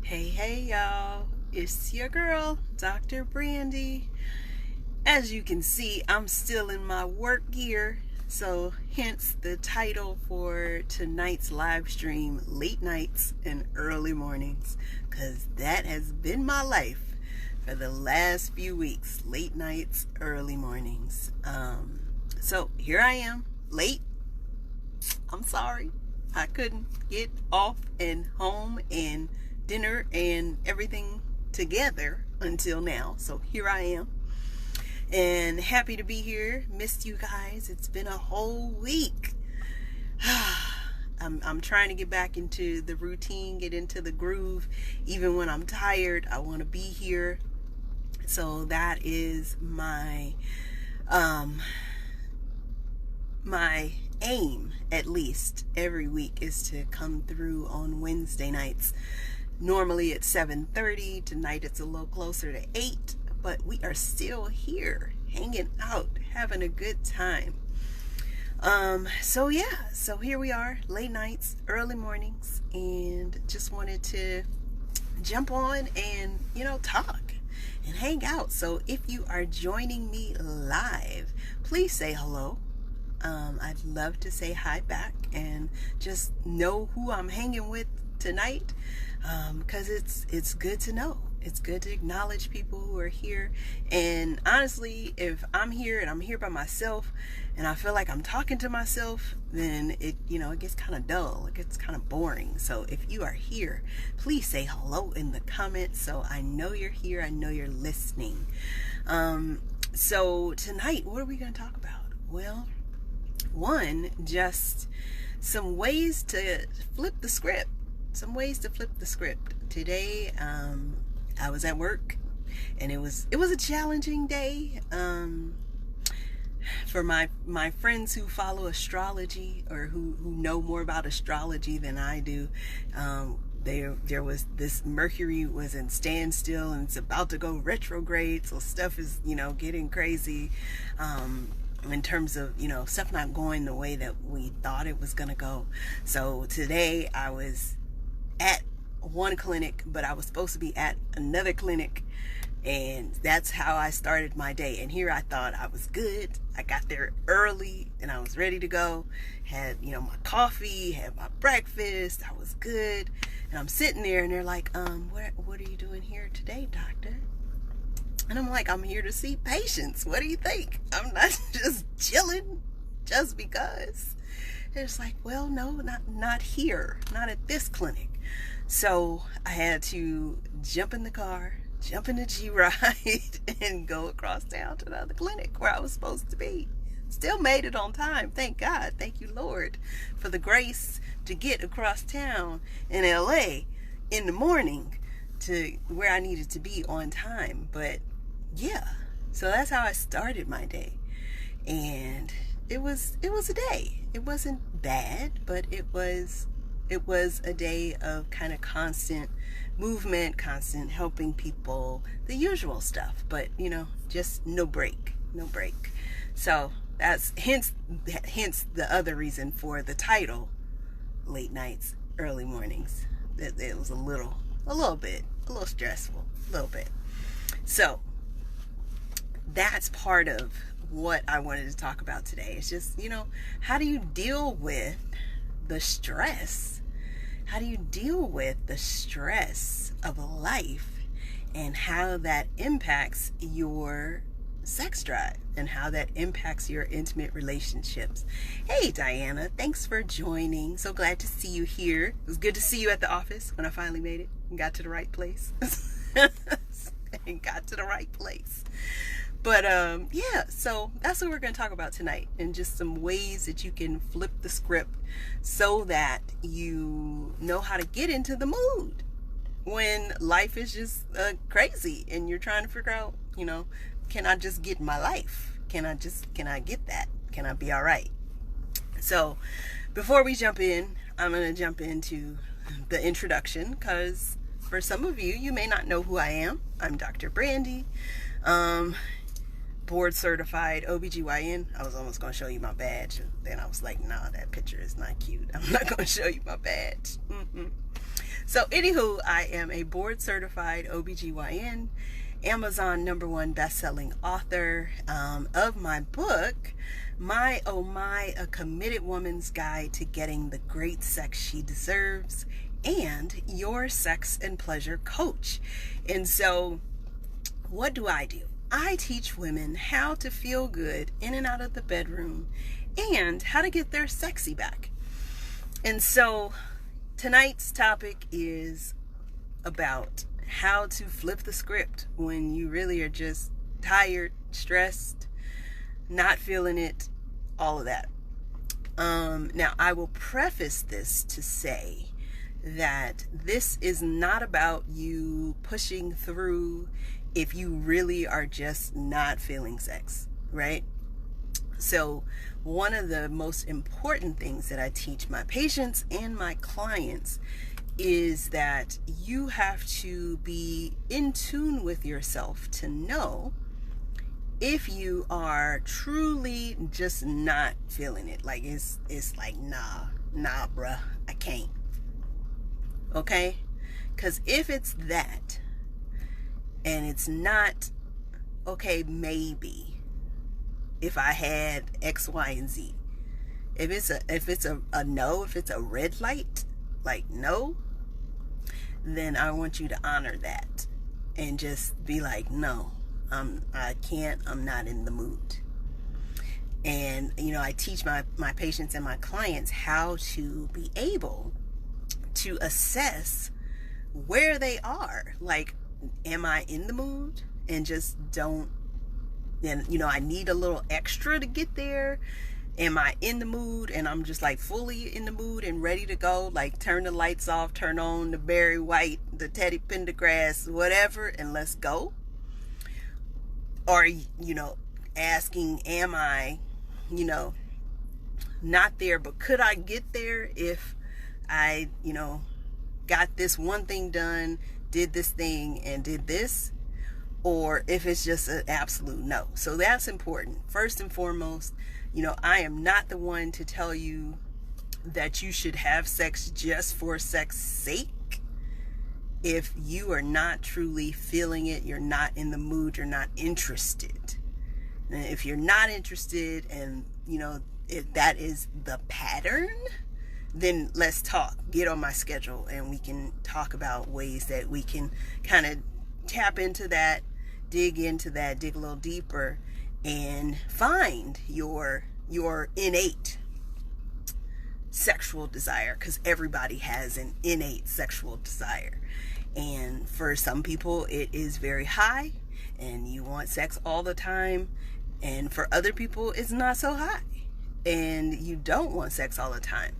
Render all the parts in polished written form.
Hey, y'all. It's your girl, Dr. Brandye. As you can see, I'm still in my work gear, so hence the title for tonight's live stream, Late Nights and Early Mornings, because that has been my life for the last few weeks. Late nights, early mornings. So here I am, late. I'm sorry. I couldn't get off and home and dinner and everything together until now. So here I am. And happy to be here. Missed you guys. It's been a whole week. I'm trying to get back into the routine, get into the groove. Even when I'm tired, I want to be here. So that is my my aim, at least every week, is to come through on Wednesday nights. Normally it's 7:30. Tonight it's a little closer to 8, but we are still here, hanging out, having a good time. So here we are, late nights, early mornings, and just wanted to jump on and, talk and hang out. So if you are joining me live, please say hello. I'd love to say hi back and just know who I'm hanging with tonight, because it's good to know. It's good to acknowledge people who are here. And honestly, if I'm here and I'm here by myself and I feel like I'm talking to myself, then it gets kind of dull. It gets kind of boring. So if you are here, please say hello in the comments so I know you're here. I know you're listening. So tonight, what are we going to talk about? Well, one, just some ways to flip the script. Today, I was at work, and it was a challenging day. For my friends who follow astrology, or who know more about astrology than I do, there was this Mercury was in standstill, and it's about to go retrograde. So stuff is getting crazy. In terms of, stuff not going the way that we thought it was going to go. So today I was at one clinic, but I was supposed to be at another clinic. And that's how I started my day. And here I thought I was good. I got there early and I was ready to go. Had, my coffee, had my breakfast. I was good. And I'm sitting there and they're like, what are you doing here today, doctor? And I'm like, I'm here to see patients. What do you think? I'm not just chilling just because. And it's like, well, no, not here. Not at this clinic. So I had to jump in the car, jump in the G-Ride, and go across town to the other clinic where I was supposed to be. Still made it on time. Thank God. Thank you, Lord, for the grace to get across town in LA in the morning to where I needed to be on time. But yeah, so that's how I started my day. And it was a day. It wasn't bad, but it was a day of kind of constant movement, constant helping people, the usual stuff, but just no break. So that's hence the other reason for the title, Late Nights, Early Mornings. It was a little stressful, a little bit. So that's part of what I wanted to talk about today. It's just, how do you deal with the stress? How do you deal with the stress of life, and how that impacts your sex drive, and how that impacts your intimate relationships? Hey, Diana, thanks for joining. So glad to see you here. It was good to see you at the office when I finally made it and got to the right place. But so that's what we're going to talk about tonight, and just some ways that you can flip the script so that you know how to get into the mood when life is just crazy and you're trying to figure out, can I just get my life? Can I get that? Can I be all right? So before we jump in, I'm going to jump into the introduction, because for some of you, you may not know who I am. I'm Dr. Brandye. Board certified OBGYN. I was almost going to show you my badge, and then I was like, nah, that picture is not cute. I'm not going to show you my badge. So anywho, I am a board certified OBGYN, Amazon #1 best-selling author of my book, My Oh My, A Committed Woman's Guide to Getting the Great Sex She Deserves, and your sex and pleasure coach. And so what do? I teach women how to feel good in and out of the bedroom and how to get their sexy back. And so tonight's topic is about how to flip the script when you really are just tired, stressed, not feeling it, all of that. Now, I will preface this to say that this is not about you pushing through if you really are just not feeling sex, right? So one of the most important things that I teach my patients and my clients is that you have to be in tune with yourself to know if you are truly just not feeling it. Like it's like, nah, bruh, I can't. Okay? Because if it's that, and it's not, okay, maybe if I had X, Y, and Z. If it's a no, if it's a red light, like no, then I want you to honor that and just be like, no, I can't, I'm not in the mood. And, I teach my patients and my clients how to be able to assess where they are. Like, am I in the mood and just don't, and I need a little extra to get there? Am I in the mood and I'm just like fully in the mood and ready to go? Like, turn the lights off, turn on the Barry White, the Teddy Pendergrass, whatever, and let's go? Or, asking, am I, not there, but could I get there if I, got this one thing done, did this thing and did this? Or if it's just an absolute no. So that's important. First and foremost, I am not the one to tell you that you should have sex just for sex sake. If you are not truly feeling it, you're not in the mood, you're not interested. And if you're not interested and, if that is the pattern, then let's talk. Get on my schedule and we can talk about ways that we can kind of tap into that, dig a little deeper, and find your innate sexual desire, because everybody has an innate sexual desire. And for some people it is very high and you want sex all the time, and for other people it's not so high and you don't want sex all the time.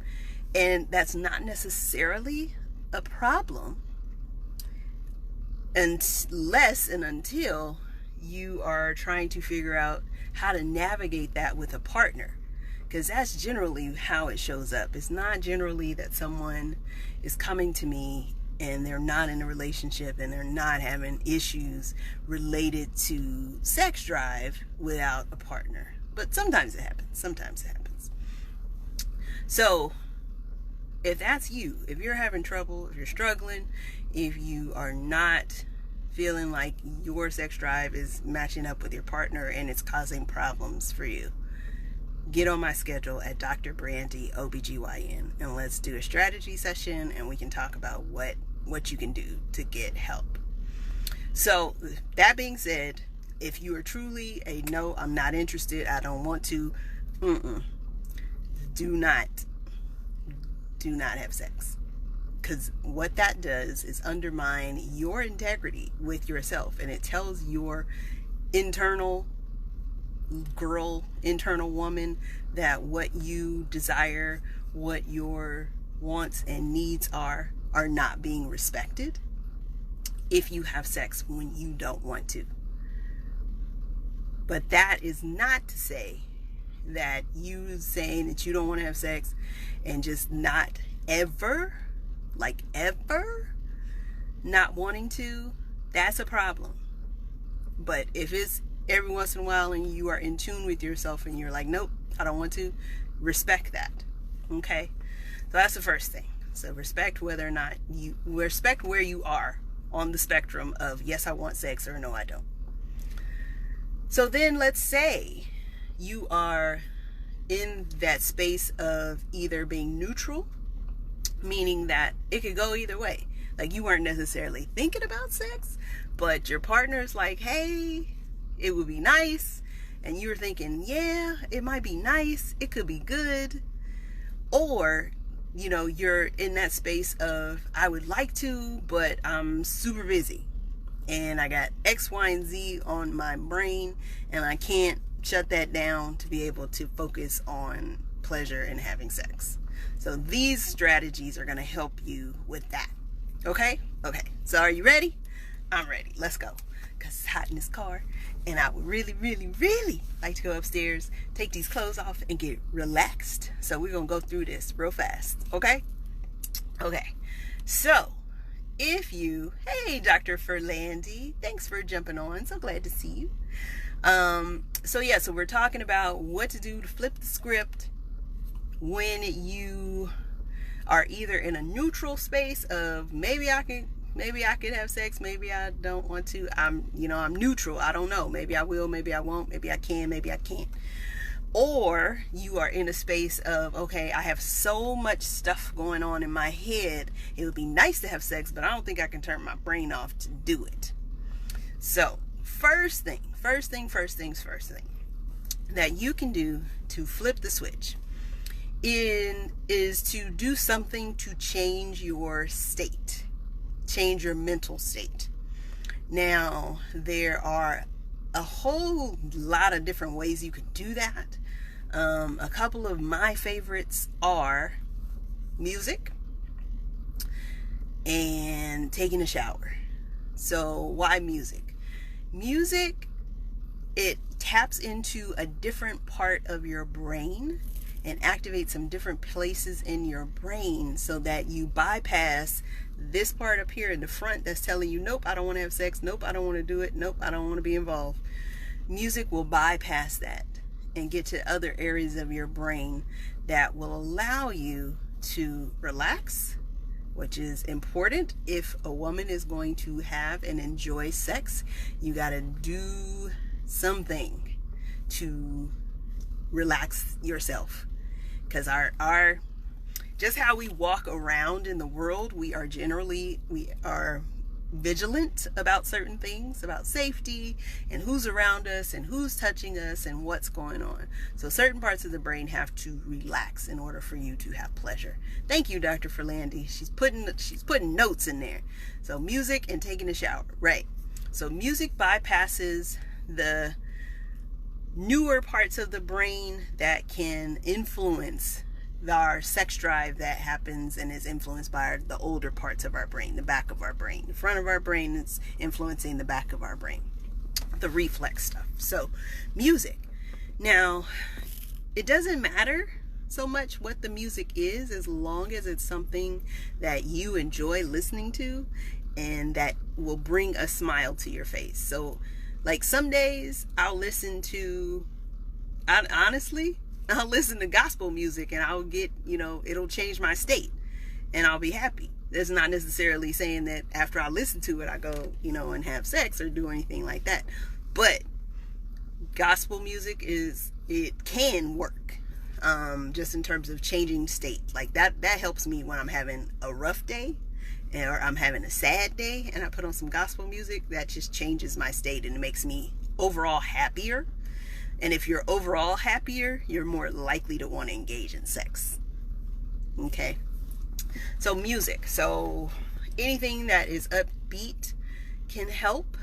And that's not necessarily a problem unless and until you are trying to figure out how to navigate that with a partner, because that's generally how it shows up. It's not generally that someone is coming to me and they're not in a relationship and they're not having issues related to sex drive without a partner. But sometimes it happens. So if that's you, if you're having trouble, if you're struggling, if you are not feeling like your sex drive is matching up with your partner and it's causing problems for you, get on my schedule at Dr. Brandye OBGYN and let's do a strategy session and we can talk about what you can do to get help. So that being said, if you are truly a no, I'm not interested, I don't want to, do not have sex. Because what that does is undermine your integrity with yourself, and it tells your internal girl, internal woman, that what you desire, what your wants and needs are not being respected if you have sex when you don't want to. But that is not to say that you saying that you don't want to have sex and just not ever not wanting to, that's a problem. But if it's every once in a while and you are in tune with yourself and you're like, nope, I don't want to, respect that. Okay? So that's the first thing. So respect whether or not you respect where you are on the spectrum of yes, I want sex, or no, I don't. So then let's say you are in that space of either being neutral, meaning that it could go either way. Like you weren't necessarily thinking about sex, but your partner's like, hey, it would be nice. And you were thinking, yeah, it might be nice. It could be good. Or, you're in that space of, I would like to, but I'm super busy. And I got X, Y, and Z on my brain, and I can't shut that down to be able to focus on pleasure and having sex. So these strategies are going to help you with that. Okay? Okay. So are you ready? I'm ready. Let's go. Because it's hot in this car. And I would really, really, really like to go upstairs, take these clothes off, and get relaxed. So we're going to go through this real fast. Okay? Okay. So, hey, Dr. Brandye, thanks for jumping on. So glad to see you. So we're talking about what to do to flip the script when you are either in a neutral space of maybe I could have sex, maybe I don't want to. I'm neutral. I don't know. Maybe I will, maybe I won't, maybe I can, maybe I can't. Or you are in a space of, okay, I have so much stuff going on in my head. It would be nice to have sex, but I don't think I can turn my brain off to do it. So first thing that you can do to flip the switch is to do something to change your state, change your mental state. Now, there are a whole lot of different ways you can do that. A couple of my favorites are music and taking a shower. So why music? Music, it taps into a different part of your brain and activate some different places in your brain so that you bypass this part up here in the front that's telling you, nope, I don't want to have sex. Nope, I don't want to do it. Nope, I don't want to be involved. Music will bypass that and get to other areas of your brain that will allow you to relax, which is important. If a woman is going to have and enjoy sex, you got to do something to relax yourself. Because our just how we walk around in the world, we are vigilant about certain things, about safety and who's around us and who's touching us and what's going on. So certain parts of the brain have to relax in order for you to have pleasure. Thank you, Dr. Brandye. She's putting notes in there. So music and taking a shower, right? So music bypasses the newer parts of the brain that can influence our sex drive that happens and is influenced by the older parts of our brain, the back of our brain. The front of our brain is influencing the back of our brain, the reflex stuff. So music. Now, it doesn't matter so much what the music is, as long as it's something that you enjoy listening to and that will bring a smile to your face. So like some days I'll listen to gospel music and I'll get, it'll change my state and I'll be happy. That's not necessarily saying that after I listen to it, I go, and have sex or do anything like that. But gospel music it can work, just in terms of changing state. Like that helps me when I'm having a rough day or I'm having a sad day and I put on some gospel music. That just changes my state and it makes me overall happier. And if you're overall happier, you're more likely to want to engage in sex. Okay? So music. So anything that is upbeat can help.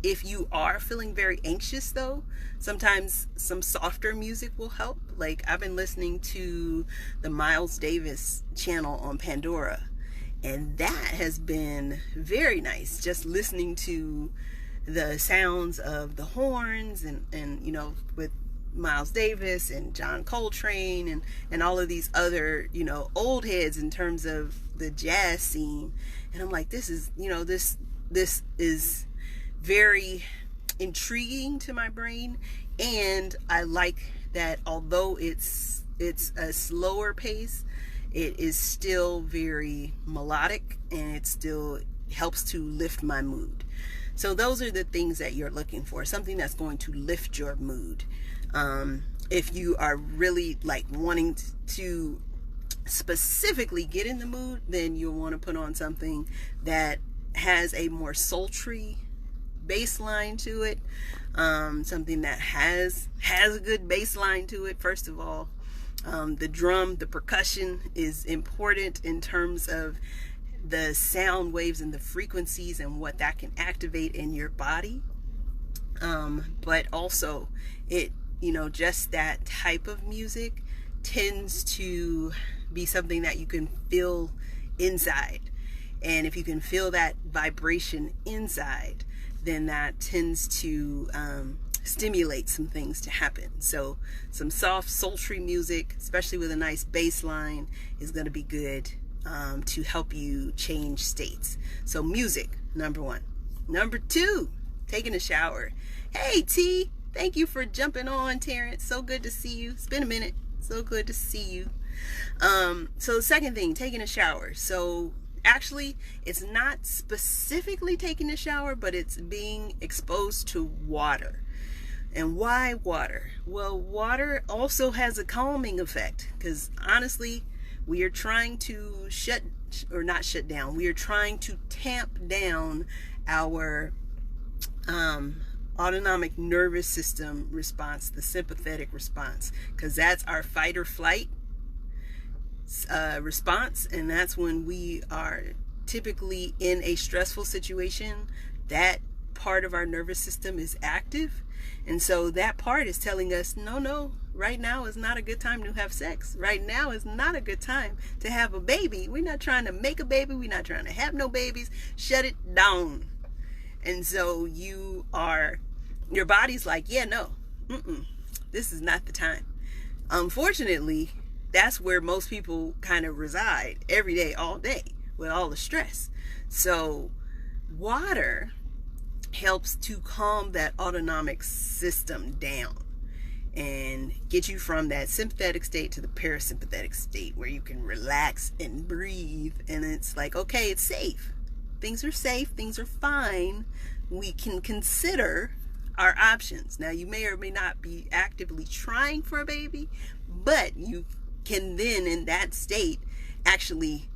If you are feeling very anxious though, sometimes some softer music will help. Like I've been listening to the Miles Davis channel on Pandora, and that has been very nice. Just listening to the sounds of the horns and with Miles Davis and John Coltrane and all of these other, old heads in terms of the jazz scene. And I'm like, this is very intriguing to my brain. And I like that although it's a slower pace, it is still very melodic, and it still helps to lift my mood. So those are the things that you're looking for, something that's going to lift your mood. If you are really like wanting to specifically get in the mood, then you'll want to put on something that has a more sultry bass line to it, something that has a good bass line to it. First of all, the drum, the percussion is important in terms of the sound waves and the frequencies and what that can activate in your body. But also it, just that type of music tends to be something that you can feel inside. And if you can feel that vibration inside, then that tends to stimulate some things to happen. So some soft, sultry music, especially with a nice bass line, is going to be good to help you change states. So music, number one. Number two, taking a shower. Hey T, thank you for jumping on, Terrence. So good to see you. It's been a minute. So good to see you. So the second thing, taking a shower. So actually, it's not specifically taking a shower, but it's being exposed to water. And why water? Well, water also has a calming effect, because honestly, we are trying to we are trying to tamp down our autonomic nervous system response, the sympathetic response, because that's our fight or flight response. And that's when we are typically in a stressful situation, that part of our nervous system is active. And so that part is telling us, no, right now is not a good time to have sex. Right now is not a good time to have a baby. We're not trying to make a baby. We're not trying to have no babies. Shut it down. And so your body's like, yeah, no, this is not the time. Unfortunately, that's where most people kind of reside every day, all day, with all the stress. So water helps to calm that autonomic system down and get you from that sympathetic state to the parasympathetic state, where you can relax and breathe. And it's like, okay, it's safe. Things are safe. Things are fine. We can consider our options. Now, you may or may not be actively trying for a baby, but you can then, in that state, actually,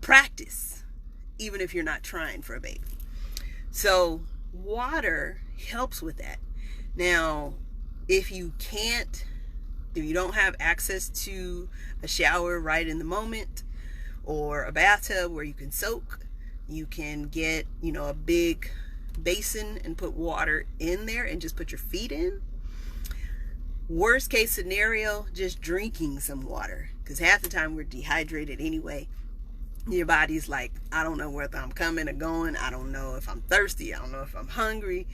practice, even if you're not trying for a baby. So water helps with that. Now, if you don't have access to a shower right in the moment, or a bathtub where you can soak, you can get, a big basin and put water in there and just put your feet in. Worst case scenario, just drinking some water, because half the time we're dehydrated anyway. Your body's like, I don't know whether I'm coming or going. I don't know if I'm thirsty. I don't know if I'm hungry.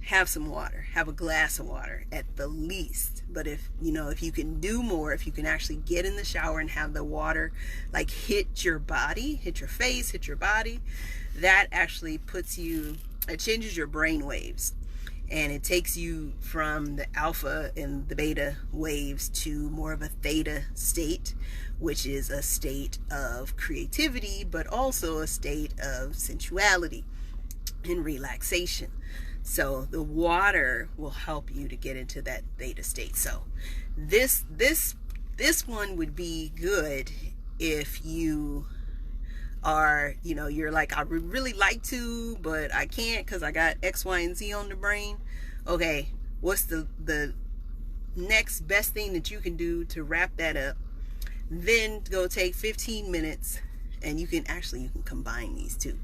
Have some water. Have a glass of water at the least. But if you can do more, if you can actually get in the shower and have the water like hit your body, hit your face, hit your body, that actually it changes your brain waves. And it takes you from the alpha and the beta waves to more of a theta state, which is a state of creativity, but also a state of sensuality and relaxation. So the water will help you to get into that theta state. So this one would be good if you are, you're like, I would really like to, but I can't because I got X, Y, and Z on the brain. Okay, what's the next best thing that you can do to wrap that up? Then go take 15 minutes, and you can combine these two.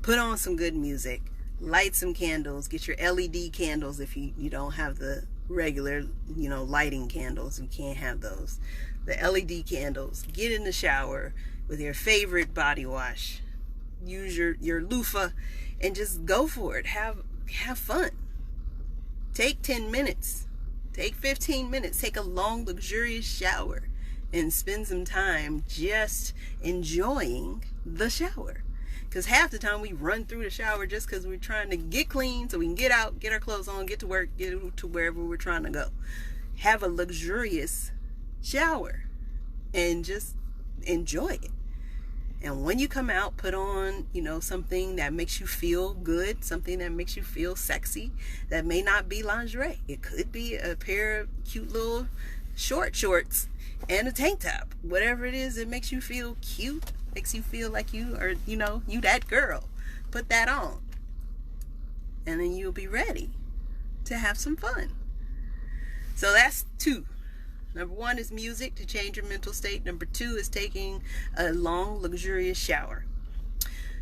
Put on some good music, light some candles, get your LED candles if you don't have the regular, lighting candles. You can't have those. The LED candles. Get in the shower with your favorite body wash. Use your loofah and just go for it. Have fun. Take 10 minutes. Take 15 minutes. Take a long, luxurious shower and spend some time just enjoying the shower. Because half the time we run through the shower just because we're trying to get clean so we can get out, get our clothes on, get to work, get to wherever we're trying to go. Have a luxurious shower and just enjoy it. And when you come out, put on, something that makes you feel good, something that makes you feel sexy. That may not be lingerie. It could be a pair of cute little shorts and a tank top. Whatever it is that makes you feel cute, makes you feel like you are, you that girl. Put that on. And then you'll be ready to have some fun. So that's 2. Number 1 is music to change your mental state. Number 2 is taking a long, luxurious shower.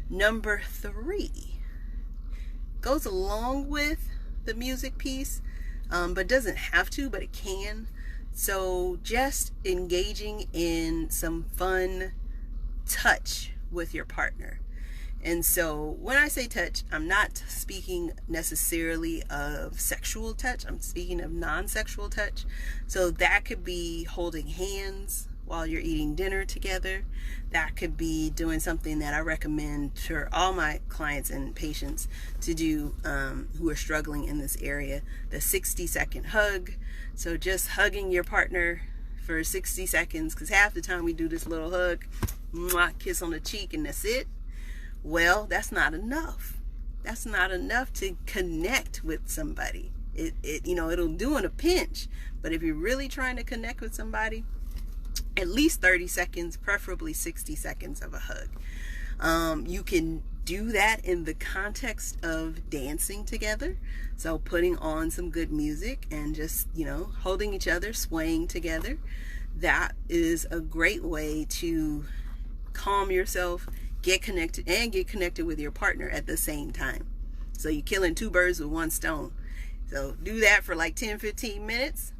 Number 3 goes along with the music piece, but doesn't have to, but it can. So just engaging in some fun touch with your partner. And so when I say touch, I'm not speaking necessarily of sexual touch. I'm speaking of non-sexual touch. So that could be holding hands while you're eating dinner together. That could be doing something that I recommend for all my clients and patients to do who are struggling in this area. The 60-second hug. So just hugging your partner for 60 seconds, because half the time we do this little hug, kiss on the cheek, and that's it. Well, that's not enough. That's not enough to connect with somebody. It'll do in a pinch, but if you're really trying to connect with somebody, at least 30 seconds, preferably 60 seconds of a hug. You can do that in the context of dancing together. So putting on some good music and just, holding each other, swaying together. That is a great way to calm yourself, get connected with your partner at the same time. So you're killing 2 birds with 1 stone. So do that for like 10-15 minutes.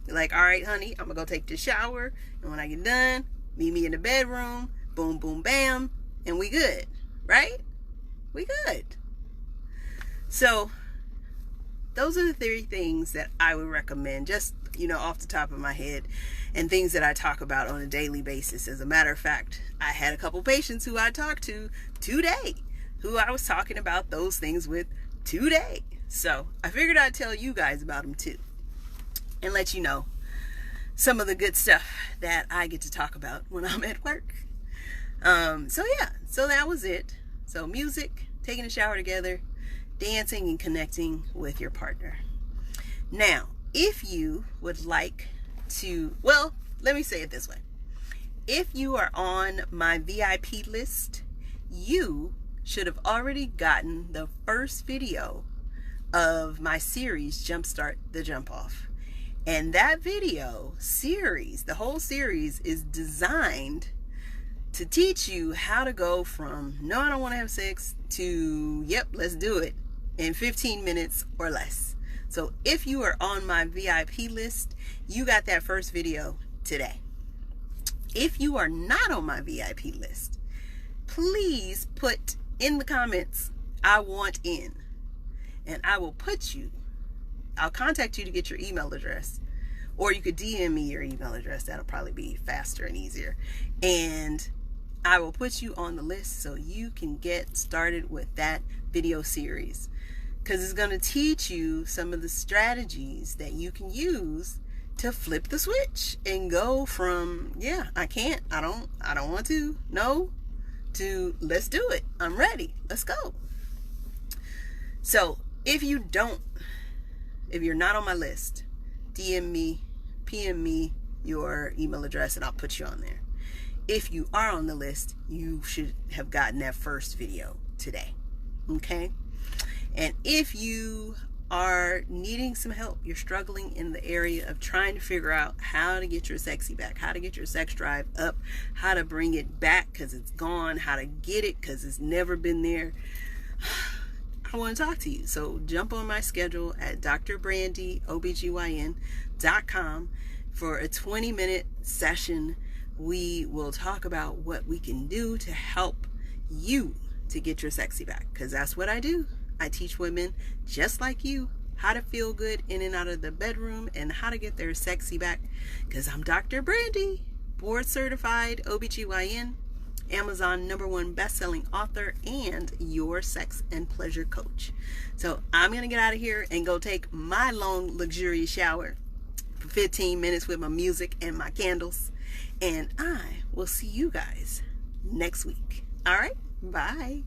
You're like, all right, honey, I'm gonna go take the shower, and when I get done, meet me in the bedroom. Boom, boom, bam, and we good, right? We good. So those are the 3 things that I would recommend, just off the top of my head, and things that I talk about on a daily basis. As a matter of fact, I had a couple patients who I talked to today, who I was talking about those things with today. So I figured I'd tell you guys about them too, and let you know some of the good stuff that I get to talk about when I'm at work. So that was it. So music, taking a shower together, dancing, and connecting with your partner. Now, if you would like to, well, let me say it this way. If you are on my VIP list, you should have already gotten the first video of my series, Jumpstart the Jump Off. And that video series, the whole series, is designed to teach you how to go from, no, I don't want to have sex, to, yep, let's do it, in 15 minutes or less. So if you are on my VIP list, you got that first video today. If you are not on my VIP list, please put in the comments, I want in. And I'll contact you to get your email address. Or you could DM me your email address. That'll probably be faster and easier. And I will put you on the list so you can get started with that video series. Because it's going to teach you some of the strategies that you can use to flip the switch and go from, yeah, I can't, I don't want to, no, to let's do it. I'm ready. Let's go. So if you're not on my list, DM me, PM me your email address, and I'll put you on there. If you are on the list, you should have gotten that first video today. Okay? And if you are needing some help, you're struggling in the area of trying to figure out how to get your sexy back, how to get your sex drive up, how to bring it back because it's gone, how to get it because it's never been there, I want to talk to you. So jump on my schedule at drbrandyeobgyn.com for a 20-minute session. We will talk about what we can do to help you to get your sexy back, because that's what I do. I teach women just like you how to feel good in and out of the bedroom and how to get their sexy back, because I'm Dr. Brandye, board certified OBGYN, Amazon #1 best-selling author, and your sex and pleasure coach. So I'm going to get out of here and go take my long, luxurious shower for 15 minutes with my music and my candles. And I will see you guys next week. All right, bye.